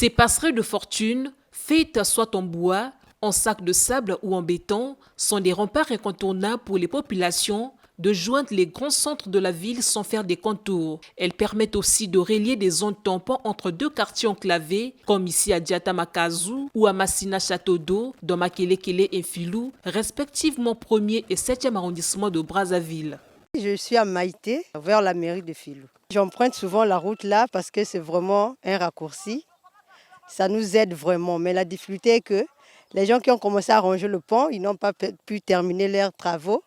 Ces passerelles de fortune, faites soit en bois, en sac de sable ou en béton, sont des remparts incontournables pour les populations de joindre les grands centres de la ville sans faire des contours. Elles permettent aussi de relier des zones tampons entre deux quartiers enclavés, comme ici à Diatamakazu ou à Massina Château d'Eau, dans Makelekele et Filou, respectivement 1er et 7e arrondissement de Brazzaville. Je suis à Maïté, vers la mairie de Filou. J'emprunte souvent la route là parce que c'est vraiment un raccourci. Ça nous aide vraiment, mais la difficulté est que les gens qui ont commencé à ranger le pont, ils n'ont pas pu terminer leurs travaux.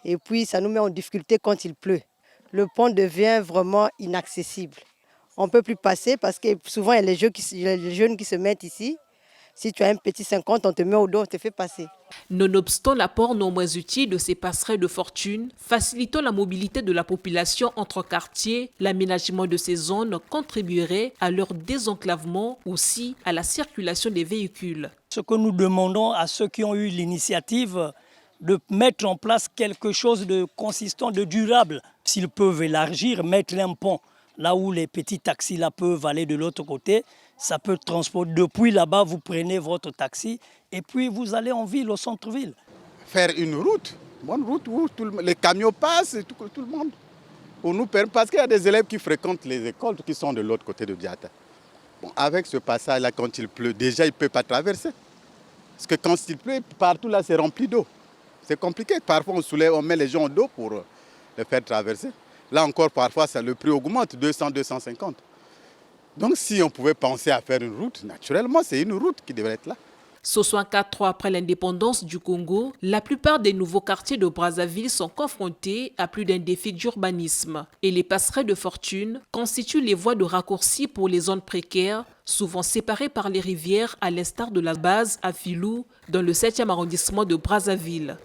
Et puis, ça nous met en difficulté quand il pleut. Le pont devient vraiment inaccessible. On ne peut plus passer parce que souvent, il y a les jeunes qui se mettent ici. Si tu as un petit 50, on te met au dos, on te fait passer. Nonobstant l'apport non moins utile de ces passerelles de fortune, facilitant la mobilité de la population entre quartiers, l'aménagement de ces zones contribuerait à leur désenclavement, aussi à la circulation des véhicules. Ce que nous demandons à ceux qui ont eu l'initiative de mettre en place quelque chose de consistant, de durable. S'ils peuvent élargir, mettre un pont là où les petits taxis là peuvent aller de l'autre côté, ça peut transporter. Depuis là-bas, vous prenez votre taxi et puis vous allez en ville, au centre-ville. Faire une route, bonne route où les camions passent, et tout le monde. Pour nous permettre, parce qu'il y a des élèves qui fréquentent les écoles qui sont de l'autre côté de Diata. Bon, avec ce passage-là, quand il pleut, déjà, ils ne peuvent pas traverser. Parce que quand il pleut, partout là, c'est rempli d'eau. C'est compliqué. Parfois, on met les gens au dos pour les faire traverser. Là encore, parfois, le prix augmente, 200, 250. Donc, si on pouvait penser à faire une route, naturellement, c'est une route qui devrait être là. 64 ans après l'indépendance du Congo, la plupart des nouveaux quartiers de Brazzaville sont confrontés à plus d'un défi d'urbanisme. Et les passerelles de fortune constituent les voies de raccourci pour les zones précaires, souvent séparées par les rivières, à l'instar de la base à Filou, dans le 7e arrondissement de Brazzaville.